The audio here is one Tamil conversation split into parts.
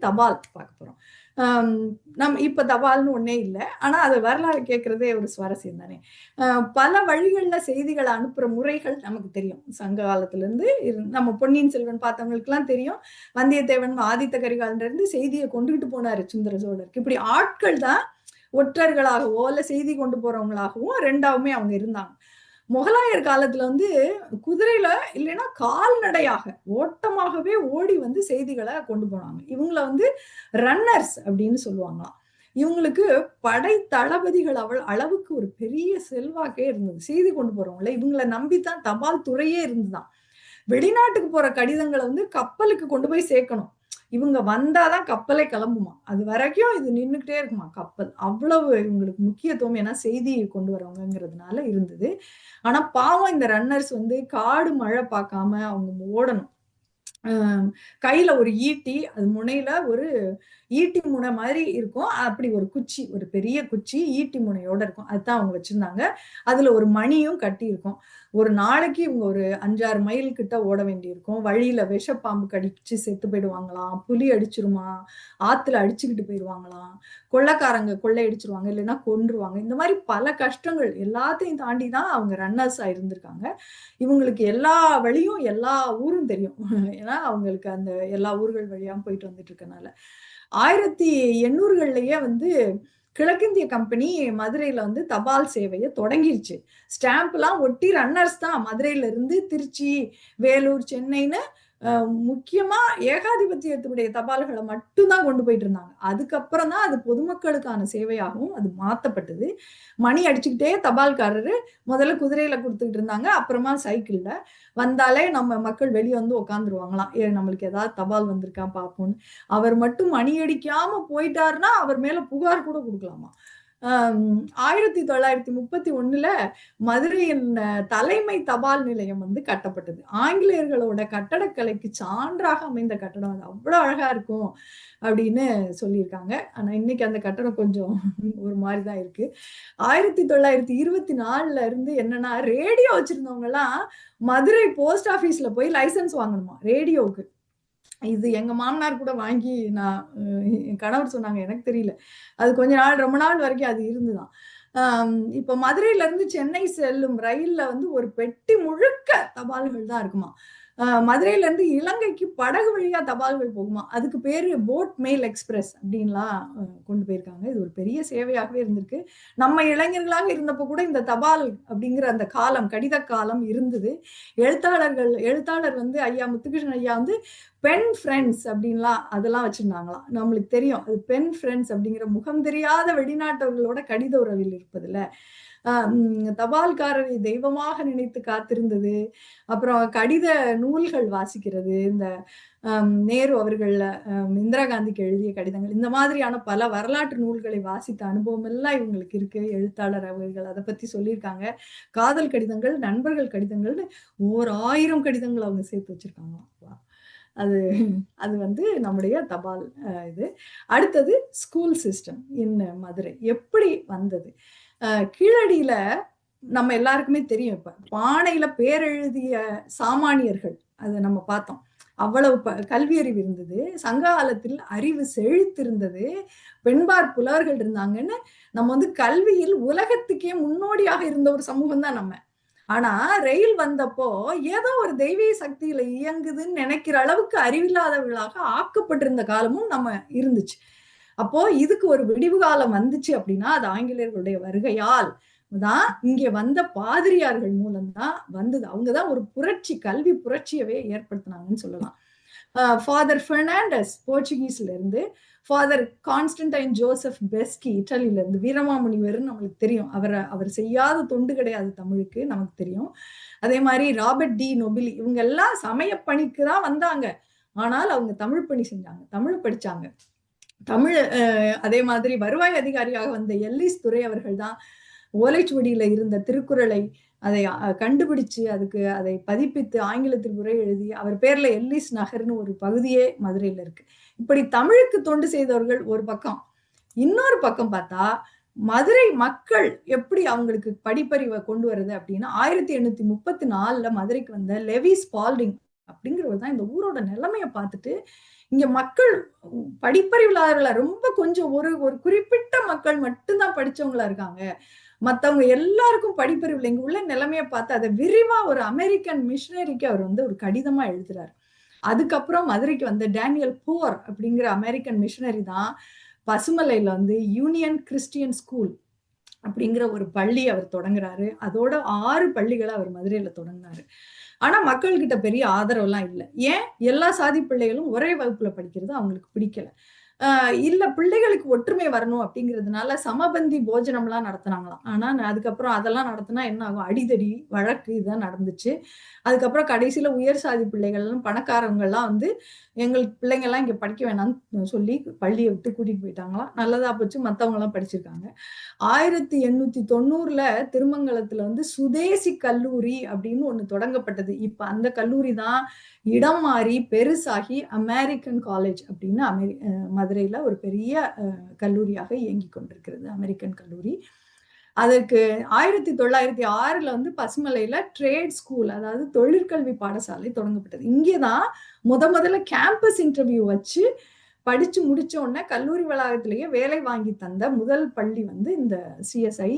தபால் பார்க்க போறோம். நம்ம இப்ப தபால்னு ஒண்ணே இல்ல. ஆனா அது வரலாறு கேட்கிறதே ஒரு சுவாரஸ்யம் தானே. பல வழிகள்ல செய்திகள அனுப்புற முறைகள் நமக்கு தெரியும். சங்க காலத்திலிருந்து நம்ம பொன்னியின் செல்வன் பார்த்தவங்களுக்கெல்லாம் தெரியும். வந்தியத்தேவன் ஆதித்த கரிகாலன்ல இருந்து செய்திய கொண்டுகிட்டு போனாரு சுந்தர சோழருக்கு. இப்படி ஆட்கள் தான் ஒற்றர்களாகவோ, இல்ல செய்தி கொண்டு போறவங்களாகவும் 2ஆவுமே அவங்க இருந்தாங்க. முகலாயர் காலத்துல வந்து குதிரையில இல்லைன்னா கால்நடையாக ஓட்டமாகவே ஓடி வந்து செய்திகளை கொண்டு போனாங்க. இவங்கள வந்து ரன்னர்ஸ் அப்படின்னு சொல்லுவாங்களாம். இவங்களுக்கு படை தளபதிகள் அளவுக்கு ஒரு பெரிய செல்வாக்கே இருந்தது. செய்தி கொண்டு போறவங்கள இவங்கள நம்பித்தான் தபால் துறையே இருந்துதான். வெளிநாட்டுக்கு போற கடிதங்களை வந்து கப்பலுக்கு கொண்டு போய் சேர்க்கணும். இவங்க வந்தாதான் கப்பலே கிளம்புமா. அது வரைக்கும் இது நின்னுக்கிட்டே இருக்குமா கப்பல். அவ்வளவு இவங்களுக்கு முக்கியத்துவம். ஏன்னா செய்தி கொண்டு வரவங்கிறதுனால இருந்தது. ஆனா பாவம் இந்த ரன்னர்ஸ் வந்து காடு மழை பார்க்காம அவங்க ஓடணும். கையில ஒரு ஈட்டி, அது முனையில ஒரு ஈட்டி முனை மாதிரி இருக்கும். அப்படி ஒரு குச்சி, ஒரு பெரிய குச்சி ஈட்டி முனையோட இருக்கும். அதுதான் அவங்க வச்சிருந்தாங்க. அதுல ஒரு மணியும் கட்டி இருக்கும். ஒரு நாளைக்கு இவங்க ஒரு 5, 6 மைல் கிட்ட ஓட வேண்டியிருக்கும். வழியில விஷப்பாம்பு கடிச்சு செத்து போயிடுவாங்களாம். புலி அடிச்சிருமா, ஆத்துல அடிச்சுக்கிட்டு போயிடுவாங்களாம். கொள்ளைக்காரங்க கொள்ளையடிச்சிருவாங்க, இல்லைன்னா கொன்றுவாங்க. இந்த மாதிரி பல கஷ்டங்கள் எல்லாத்தையும் தாண்டி தான் அவங்க ரன்னர்ஸா இருந்திருக்காங்க. இவங்களுக்கு எல்லா வழியும் எல்லா ஊரும் தெரியும். ஏன்னா அவங்களுக்கு அந்த எல்லா ஊர்கள் வழியா போயிட்டு வந்துட்டு இருக்கனால 1800கள்லயே வந்து கிழக்கிந்திய கம்பெனி மதுரையில வந்து தபால் சேவையை தொடங்கிருச்சு. ஸ்டாம்ப் எல்லாம் ஒட்டி ரன்னர்ஸ் தான் மதுரையில இருந்து திருச்சி, வேலூர், சென்னைன்னு முக்கியமா ஏகாதிபத்தியத்துடைய தபால்களை மட்டும்தான் கொண்டு போயிட்டு இருந்தாங்க. அதுக்கப்புறம் தான் அது பொதுமக்களுக்கான சேவையாகவும் அது மாத்தப்பட்டது. மணி அடிச்சுக்கிட்டே தபால்காரரு முதல்ல குதிரையில கொடுத்துக்கிட்டு இருந்தாங்க. அப்புறமா சைக்கிள்ல வந்தாலே நம்ம மக்கள் வெளியே வந்து உட்காந்துருவாங்களாம். நம்மளுக்கு ஏதாவது தபால் வந்திருக்கா பார்ப்போம்னு. அவர் மட்டும் மணி அடிக்காம போயிட்டாருன்னா அவர் மேல புகார் கூட கொடுக்கலாமா. 1931ல மதுரையின் தலைமை தபால் நிலையம் வந்து கட்டப்பட்டது. ஆங்கிலேயர்களோட கட்டடக்கலைக்கு சான்றாக அமைந்த கட்டடம். அது அவ்வளவு அழகா இருக்கும் அப்படின்னு சொல்லியிருக்காங்க. ஆனா இன்னைக்கு அந்த கட்டடம் கொஞ்சம் ஒரு மாதிரிதான் இருக்கு. 1924ல இருந்து என்னன்னா ரேடியோ வச்சிருந்தவங்க எல்லாம் மதுரை போஸ்ட் ஆபீஸ்ல போய் லைசன்ஸ் வாங்கணுமா ரேடியோவுக்கு. இது எங்க மாமனார் கூட வாங்கி நான் என் கணவர் சொன்னாங்க, எனக்கு தெரியல. அது கொஞ்ச நாள் ரொம்ப நாள் வரைக்கும் அது இருந்துதான். இப்ப மதுரையில இருந்து சென்னை செல்லும் ரயில்ல வந்து ஒரு பெட்டி முழுக்க தபால்கள் தான் இருக்குமா. மதுரையில இருந்து இலங்கைக்கு படகு வழியா தபால்கள் போகுமா. அதுக்கு பேரு போட் மெயில் எக்ஸ்பிரஸ் அப்படின்லாம் கொண்டு போயிருக்காங்க. இது ஒரு பெரிய சேவையாகவே இருந்திருக்கு. நம்ம இளைஞர்களாக இருந்தப்போ கூட இந்த தபால் அப்படிங்கிற அந்த காலம், கடித காலம் இருந்தது. எழுத்தாளர் வந்து ஐயா முத்துகிருஷ்ணன் ஐயா வந்து பென் ஃப்ரெண்ட்ஸ் அப்படின்லாம் அதெல்லாம் வச்சிருந்தாங்களாம். நம்மளுக்கு தெரியும் அது பென் ஃப்ரெண்ட்ஸ் அப்படிங்கிற முகம் தெரியாத வெளிநாட்டவர்களோட கடித உறவில் இருப்பதுல தபால்காரரை தெய்வமாக நினைத்து காத்திருந்தது. அப்புறம் கடித நூல்கள் வாசிக்கிறது. இந்த நேரு அவர்கள் இந்திரா காந்திக்கு எழுதிய கடிதங்கள், இந்த மாதிரியான பல வரலாற்று நூல்களை வாசித்த அனுபவம் எல்லாம் இவங்களுக்கு இருக்கு. எழுத்தாளர் அவர்கள் அதை பத்தி சொல்லியிருக்காங்க. காதல் கடிதங்கள், நண்பர்கள் கடிதங்கள்னு 1000 கடிதங்கள் அவங்க சேர்த்து வச்சிருக்காங்களாம். அது அது வந்து நம்முடைய தபால் இது. அடுத்தது ஸ்கூல் சிஸ்டம் இன் மதுரை எப்படி வந்தது. கீழடியில நம்ம எல்லாருக்குமே தெரியும். இப்ப பானையில பேர் எழுதிய சாமானியர்கள் அதை நம்ம பார்த்தோம். அவ்வளவு கல்வி அறிவு இருந்தது. சங்க காலத்தில் அறிவு செழித்திருந்தது. பெண்பார் புலவர்கள் இருந்தாங்கன்னு நம்ம வந்து கல்வியில் உலகத்துக்கே முன்னோடியாக இருந்த ஒரு சமூகம் தான் நம்ம. ஆனா ரயில் வந்தப்போ ஏதோ ஒரு தெய்வீக சக்தியில இயங்குதுன்னு நினைக்கிற அளவுக்கு அறிவில்லாதவர்களாக ஆக்கப்பட்டிருந்த காலமும் நம்ம இருந்துச்சு. அப்போ இதுக்கு ஒரு விடிவு காலம் வந்துச்சு அப்படின்னா அது ஆங்கிலேயர்களுடைய வருகையால் தான். இங்கே வந்த பாதிரியார்கள் மூலம்தான் வந்தது. அவங்கதான் ஒரு புரட்சி, கல்வி புரட்சியவே ஏற்படுத்தினாங்கன்னு சொல்லலாம். ஃபாதர் பெர்னாண்டஸ் போர்ச்சுகீஸ்ல இருந்து, ஃபாதர் கான்ஸ்டன்டைன் ஜோசப் பெஸ்கி இட்டலியில இருந்து, வீரமாமுனிவர்னு நம்மளுக்கு தெரியும். அவர் செய்யாத தொண்டு கிடையாது தமிழுக்கு, நமக்கு தெரியும். அதே மாதிரி ராபர்ட் டி நொபிலி இவங்க எல்லாம் சமய பணிக்கு தான் வந்தாங்க. ஆனால் அவங்க தமிழ் பணி செஞ்சாங்க, தமிழ் படிச்சாங்க. தமிழ் அதே மாதிரி வருவாய் அதிகாரியாக வந்த எல்லிஸ் துரை அவர்கள் தான் ஓலைச்சுவடியில இருந்த திருக்குறளை அதை கண்டுபிடிச்சு அதை பதிப்பித்து ஆங்கிலத்தில் உரை எழுதி அவர் பேர்ல எல்லிஸ் நகர்னு ஒரு பகுதியே மதுரையில இருக்கு. இப்படி தமிழுக்கு தொண்டு செய்தவர்கள் ஒரு பக்கம். இன்னொரு பக்கம் பார்த்தா மதுரை மக்கள் எப்படி அவங்களுக்கு படிப்பறிவை கொண்டு வருது அப்படின்னா 1834ல மதுரைக்கு வந்த லெவி ஸ்பால்டிங் அப்படிங்கிறவர் தான் இந்த ஊரோட நிலைமையை பார்த்துட்டு இங்க மக்கள் படிப்பறிவில்லாதவர்கள ரொம்ப கொஞ்சம் ஒரு ஒரு குறிப்பிட்ட மக்கள் மட்டும்தான் படிச்சவங்களா இருக்காங்க. மத்தவங்க எல்லாருக்கும் படிப்பறிவு இல்லை. இங்க உள்ள நிலைமைய பார்த்து அதை விரிவா ஒரு அமெரிக்கன் மிஷனரிக்கு அவர் வந்து ஒரு கடிதமா எழுதுறாரு. அதுக்கப்புறம் மதுரைக்கு வந்த டேனியல் போர் அப்படிங்கிற அமெரிக்கன் மிஷனரி தான் பசுமலையில வந்து யூனியன் கிறிஸ்டியன் ஸ்கூல் அப்படிங்கிற ஒரு பள்ளி அவர் தொடங்குறாரு. அதோட 6 பள்ளிகளை அவர் மதுரையில தொடங்கினாரு. ஆனா மக்கள் கிட்ட பெரிய ஆதரவு எல்லாம் இல்லை. ஏன்? எல்லா சாதி பிள்ளைகளும் ஒரே வகுப்புல படிக்கிறது அவங்களுக்கு பிடிக்கல. இல்ல பிள்ளைகளுக்கு ஒற்றுமை வரணும் அப்படிங்கிறதுனால சமபந்தி போஜனம்லாம் நடத்துனாங்களாம். ஆனா அதுக்கப்புறம் அதெல்லாம் நடத்தினா என்ன ஆகும்? அடிதடி, வழக்கு இதான் நடந்துச்சு. அதுக்கப்புறம் கடைசியில உயர் சாதி பிள்ளைகள்லாம் பணக்காரவங்கலாம் வந்து எங்கள் பிள்ளைங்கலாம் இங்க படிக்க வேணாம்னு சொல்லி பள்ளியை விட்டு கூட்டிட்டு போயிட்டாங்களாம். நல்லதா போச்சு. மத்தவங்க எல்லாம் படிச்சிருக்காங்க. 1890ல திருமங்கலத்துல வந்து சுதேசி கல்லூரி அப்படின்னு ஒண்ணு தொடங்கப்பட்டது. இப்ப அந்த கல்லூரி தான் இடம் மாறி பெருசாகி அமெரிக்கன் காலேஜ் அப்படின்னு மதுரையில ஒரு பெரிய கல்லூரியாக இயங்கிக் கொண்டிருக்கிறது. அமெரிக்கன் கல்லூரி. அதற்கு 1906ல வந்து பசுமலையில ட்ரேட் ஸ்கூல், அதாவது தொழிற்கல்வி பாடசாலை தொடங்கப்பட்டது. இங்கேதான் முதல்ல கேம்பஸ் இன்டர்வியூ வச்சு படிச்சு முடிச்ச உடனே கல்லூரி வளாகத்திலேயே வேலை வாங்கி தந்த முதல் பள்ளி வந்து இந்த சிஎஸ்ஐ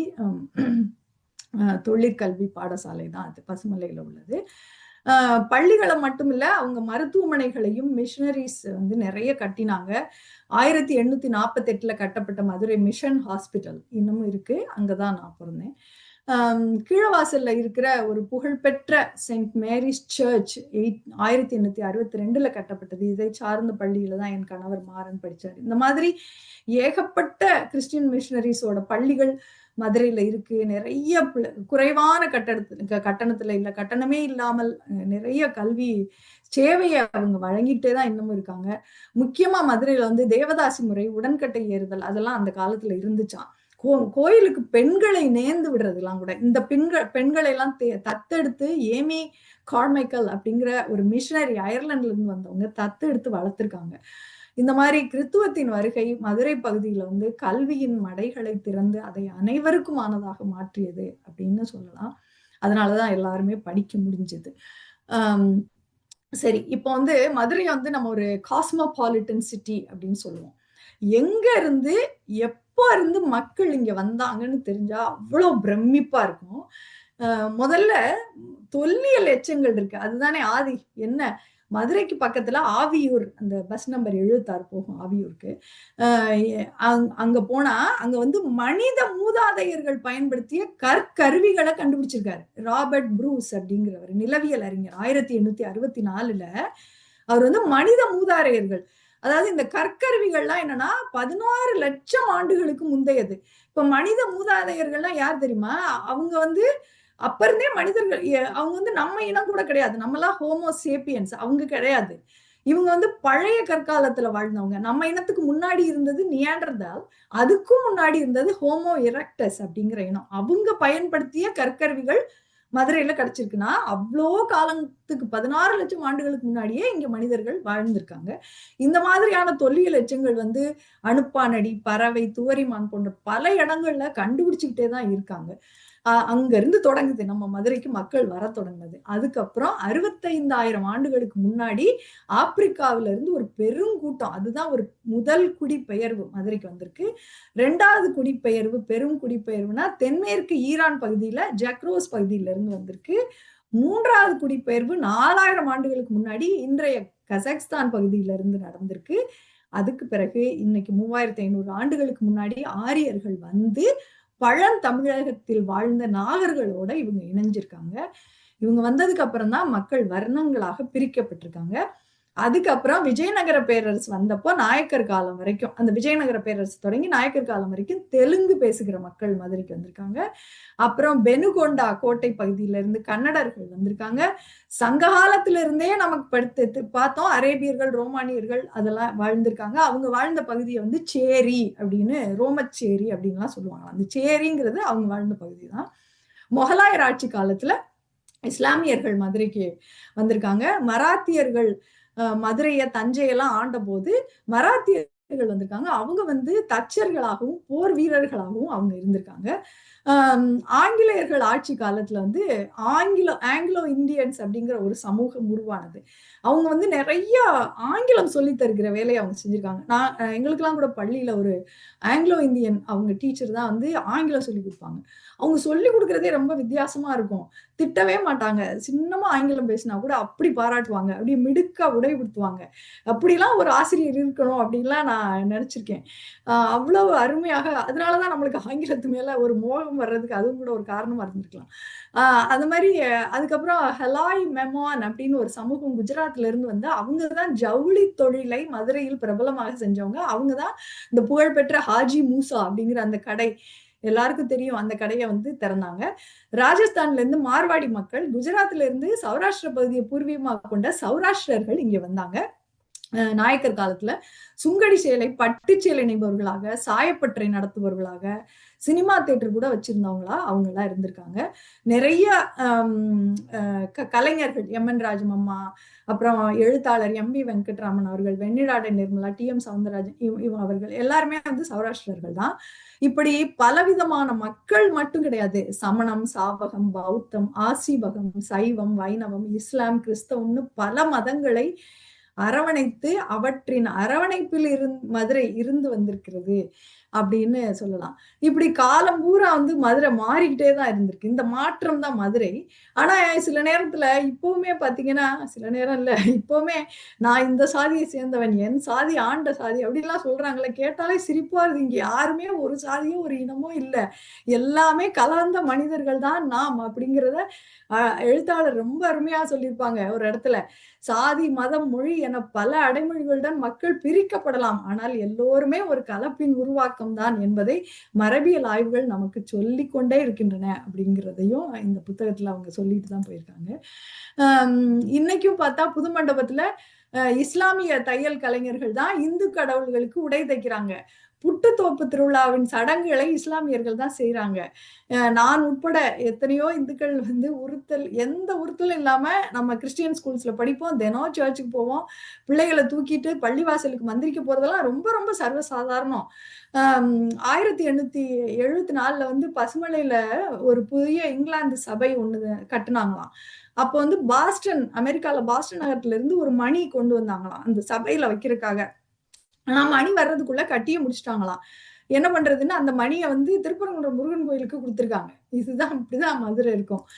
தொழிற்கல்வி பாடசாலை தான் அது பசுமலையில உள்ளது. பள்ளிகளை மட்டும் இல்ல, அவங்க மருத்துவமனைகளையும் மிஷனரிஸ் வந்து நிறைய கட்டினாங்க. 1848ல கட்டப்பட்ட மதுரை மிஷன் ஹாஸ்பிட்டல் இன்னமும் இருக்கு. அங்கதான் நான் பிறந்தேன். கீழவாசல்ல இருக்கிற ஒரு புகழ்பெற்ற செயின்ட் மேரிஸ் சர்ச் 1862ல கட்டப்பட்டது. இதை சார்ந்த பள்ளியில தான் என் கணவர் மாறன் படிச்சாரு. இந்த மாதிரி ஏகப்பட்ட கிறிஸ்டியன் மிஷனரிஸோட பள்ளிகள் மதுரையில இருக்கு. நிறைய குறைவான கட்டணத்துல இல்ல, கட்டணமே இல்லாமல் நிறைய கல்வி சேவையை அவங்க வழங்கிட்டே தான் இன்னமும் இருக்காங்க. முக்கியமா மதுரையில வந்து தேவதாசி முறை, உடன்கட்டை ஏறுதல் அதெல்லாம் அந்த காலத்துல இருந்துச்சான். கோயிலுக்கு பெண்களை நேர்ந்து விடுறதுலாம் கூட இந்த பெண்களை எல்லாம் தத்தெடுத்து ஏமி கார்மைக்கல் அப்படிங்கிற ஒரு மிஷனரி அயர்லாந்துல இருந்து வந்தவங்க தத்தெடுத்து வளர்த்திருக்காங்க. இந்த மாதிரி கிறித்துவத்தின் வருகை மதுரை பகுதியில வந்து கல்வியின் மடைகளை திறந்து அதை அனைவருக்குமானதாக மாற்றியது அப்படின்னு சொல்லலாம். அதனாலதான் எல்லாருமே படிக்க முடிஞ்சது. சரி, இப்போ வந்து மதுரையை வந்து நம்ம ஒரு காஸ்மோபாலிட்டன் சிட்டி அப்படின்னு சொல்லுவோம். எங்க இருந்து எப்போ இருந்து மக்கள் இங்க வந்தாங்கன்னு தெரிஞ்சா அவ்வளவு பிரமிப்பா இருக்கும். முதல்ல தொல்லியல் எச்சங்கள் இருக்கு. அதுதானே ஆதி. என்ன, மதுரைக்கு பக்கத்துல ஆவியூர், அந்த பஸ் நம்பர் 76 போகும் ஆவியூருக்கு. அங்க போனா அங்க வந்து மனித மூதாதையர்கள் பயன்படுத்திய கற்கருவிகளை கண்டுபிடிச்சிருக்காரு ராபர்ட் ப்ரூஸ் அப்படிங்கிறவர், நிலவியல் அறிஞர். 1864ல அவர் வந்து மனித மூதாதையர்கள், அதாவது இந்த கற்கருவிகள்லாம் என்னன்னா 16 லட்சம் ஆண்டுகளுக்கு முந்தையது. இப்ப மனித மூதாதையர்கள்லாம் யார் தெரியுமா? அவங்க வந்து அப்ப இருந்தே மனிதர்கள். அவங்க வந்து நம்ம இனம் கூட கிடையாது. நம்மலாம் ஹோமோ சேப்பியன்ஸ், அவங்க கிடையாது. இவங்க வந்து பழைய கற்காலத்துல வாழ்ந்தவங்க. நம்ம இனத்துக்கு முன்னாடி இருந்தது நியாண்டர்தால், அதுக்கும் முன்னாடி இருந்தது ஹோமோ எரெக்டஸ் அப்படிங்கிற இனம். அவங்க பயன்படுத்திய கற்கருவிகள் மதுரையில கிடைச்சிருக்குன்னா அவ்வளோ காலத்துக்கு 16 லட்சம் ஆண்டுகளுக்கு முன்னாடியே இங்க மனிதர்கள் வாழ்ந்திருக்காங்க. இந்த மாதிரியான தொல்லியல் எச்சங்கள் வந்து அனுப்பானடி, பறவை, துவரிமான் போன்ற பல இடங்கள்ல கண்டுபிடிச்சுக்கிட்டே தான் இருக்காங்க. அங்க இருந்து தொடங்குது நம்ம மதுரைக்கு மக்கள் வர தொடங்குது. அதுக்கப்புறம் 65,000 ஆண்டுகளுக்கு முன்னாடி ஆப்பிரிக்காவில இருந்து ஒரு பெருங்கூட்டம், அதுதான் ஒரு முதல் குடிபெயர்வு மதுரைக்கு வந்திருக்கு. 2வது குடிபெயர்வு, பெரும் குடிபெயர்வுனா தென்மேற்கு ஈரான் பகுதியில ஜக்ரோஸ் பகுதியில இருந்து வந்திருக்கு. 3வது குடிபெயர்வு 4000 ஆண்டுகளுக்கு முன்னாடி இன்றைய கசக்ஸ்தான் பகுதியில இருந்து நடந்திருக்கு. அதுக்கு பிறகு இன்னைக்கு 3500 ஆண்டுகளுக்கு முன்னாடி ஆரியர்கள் வந்து பழந்தமிழகத்தில் வாழ்ந்த நாகர்களோட இவங்க இணைஞ்சிருக்காங்க. இவங்க வந்ததுக்கு அப்புறம் தான் மக்கள் வர்ணங்களாக பிரிக்கப்பட்டிருக்காங்க. அதுக்கப்புறம் விஜயநகர பேரரசு வந்தப்போ நாயக்கர் காலம் வரைக்கும், அந்த விஜயநகர பேரரசு தொடங்கி நாயக்கர் காலம் வரைக்கும் தெலுங்கு பேசுகிற மக்கள் மதுரைக்கு வந்திருக்காங்க. அப்புறம் பெனுகொண்டா கோட்டை பகுதியில இருந்து கன்னடர்கள் வந்திருக்காங்க. சங்க காலத்துல இருந்தே நமக்கு படுத்து பார்த்தோம், அரேபியர்கள், ரோமானியர்கள் அதெல்லாம் வாழ்ந்திருக்காங்க. அவங்க வாழ்ந்த பகுதியை வந்து சேரி அப்படின்னு, ரோமச்சேரி அப்படின்லாம் சொல்லுவாங்க. அந்த சேரிங்கிறது அவங்க வாழ்ந்த பகுதி தான். முகலாயர் ஆட்சி காலத்துல இஸ்லாமியர்கள் மதுரைக்கு வந்திருக்காங்க. மராத்தியர்கள் மதுரைய, தஞ்சையெல்லாம் ஆண்ட போது மராத்தியர்கள் வந்திருக்காங்க. அவங்க வந்து தச்சர்களாகவும் போர் வீரர்களாகவும் அவங்க இருந்திருக்காங்க. ஆம், ஆங்கிலேயர்கள் ஆட்சி காலத்துல வந்து ஆங்கிலோ இந்தியன்ஸ் அப்படிங்கிற ஒரு சமூகம் உருவானது. அவங்க வந்து நிறைய ஆங்கிலம் சொல்லித் தருகிற வேலையை அவங்க செஞ்சிருக்காங்க. எங்களுக்கெல்லாம் கூட பள்ளியில ஒரு ஆங்கிலோ இந்தியன் அவங்க டீச்சர் தான் வந்து ஆங்கிலம் சொல்லிக் கொடுப்பாங்க. அவங்க சொல்லிக் கொடுக்கறதே ரொம்ப வித்தியாசமா இருக்கும். திட்டவே மாட்டாங்க. சின்னமா ஆங்கிலம் பேசினா கூட அப்படி பாராட்டுவாங்க. அப்படி மிடுக்கா உடைபடுத்துவாங்க. அப்படிலாம் ஒரு ஆசிரியர் இருக்கணும் அப்படின்லாம் நான் நினைச்சிருக்கேன். அவ்வளவு அருமையாக அதனாலதான் நம்மளுக்கு ஆங்கிலத்து மேல ஒரு மோகம் வர்றதுக்கு அதுவும் கூட ஒரு காரணமா இருந்திருக்கலாம். அந்த மாதிரி அதுக்கப்புறம் ஹெலாய் மெமான் அப்படின்னு ஒரு சமூகம் குஜராத்ல இருந்து வந்து அவங்க தான் ஜவுளி தொழிலை மதுரையில் பிரபலமாக செஞ்சவங்க. அவங்க தான் இந்த புகழ்பெற்ற ஹாஜி மூசா அப்படிங்கிற அந்த கடை எல்லாருக்கும் தெரியும். அந்த கடையை வந்து திறந்தாங்க. ராஜஸ்தான்ல இருந்து மார்வாடி மக்கள், குஜராத்ல இருந்து சௌராஷ்டிர பகுதியை பூர்வீகமாக கொண்ட சௌராஷ்டிரர்கள் இங்க வந்தாங்க. நாயக்கர் காலத்துல சுங்கடி சேலை, பட்டு சேலை நெய்பவர்களாக, சாயப்பட்டறை நடத்துபவர்களாக, சினிமா தியேட்டர் கூட வச்சிருந்தவங்களா அவங்க எல்லாம் இருந்திருக்காங்க. நிறைய கலைஞர்கள் எம்.என். ராஜம் அம்மா, அப்புறம் எழுத்தாளர் எம்.வி. வெங்கட்ராமன் அவர்கள், வெண்ணிடாடை நிர்மலா, டி.எம். சவுந்தரராஜன் இவங்க அவர்கள் எல்லாருமே வந்து சௌராஷ்டிரர்கள் தான். இப்படி பலவிதமான மக்கள் மட்டும் கிடையாது. சமணம், சாவகம், பௌத்தம், ஆசீவகம், சைவம், வைணவம், இஸ்லாம், கிறிஸ்தவம்னு பல மதங்களை அரவணைத்து அவற்றின் அரவணைப்பில் மதுரை இருந்து வந்திருக்கிறது அப்படின்னு சொல்லலாம். இப்படி காலம் பூரா வந்து மதுரை மாறிக்கிட்டே தான் இருந்திருக்கு. இந்த மாற்றம் தான் மதுரை. ஆனா சில நேரத்துல இப்பவுமே பாத்தீங்கன்னா, சில நேரம் இல்ல, இப்பவுமே நான் இந்த சாதியை சேர்ந்தவன், என் சாதி ஆண்ட சாதி அப்படிலாம் சொல்றாங்களே, கேட்டாலே சிரிப்பா இருக்கு. இங்க யாருமே ஒரு சாதியோ ஒரு இனமோ இல்ல, எல்லாமே கலந்த மனிதர்கள் தான் நாம் அப்படிங்கிறத எழுத்தாளர் ரொம்ப அருமையா சொல்லியிருப்பாங்க ஒரு இடத்துல. சாதி, மதம், மொழி என பல அடைமொழிகளுடன் மக்கள் பிரிக்கப்படலாம், ஆனால் எல்லோருமே ஒரு கலப்பின் உருவாக்கம் தான் என்பதை மரபியல் ஆய்வுகள் நமக்கு சொல்லிக் கொண்டே இருக்கின்றன அப்படிங்கிறதையும் இந்த புத்தகத்துல அவங்க சொல்லிட்டு தான் போயிருக்காங்க. இன்னைக்கும் பார்த்தா புது மண்டபத்துல இஸ்லாமிய தையல் கலைஞர்கள் தான் இந்து கடவுள்களுக்கு உடை தைக்கிறாங்க. புட்டுத்தோப்பு திருவிழாவின் சடங்குகளை இஸ்லாமியர்கள் தான் செய்யறாங்க. நான் உட்பட எத்தனையோ இந்துக்கள் வந்து எந்த உறுத்தலும் இல்லாம நம்ம கிறிஸ்டியன் ஸ்கூல்ஸ்ல படிப்போம், தினம் சர்ச்சுக்கு போவோம், பிள்ளைகளை தூக்கிட்டு பள்ளிவாசலுக்கு மந்திரிக்க போறதெல்லாம் ரொம்ப ரொம்ப சர்வசாதாரணம். 1874 வந்து பசுமலையில ஒரு புதிய இங்கிலாந்து சபை ஒண்ணு கட்டுனாங்களாம். அப்போ வந்து அமெரிக்கால பாஸ்டன் நகரத்துல இருந்து ஒரு மணி கொண்டு வந்தாங்களாம் அந்த சபையில வைக்கிறதுக்காக. ஆனா மணி வர்றதுக்குள்ள கட்டியே முடிச்சிட்டாங்களாம். என்ன பண்றதுன்னு அந்த மணியை வந்து திருப்பரங்குன்றம் முருகன் கோயிலுக்கு கொடுத்திருக்காங்க. இதுதான் இப்படிதான் மதுரை இருக்கும்.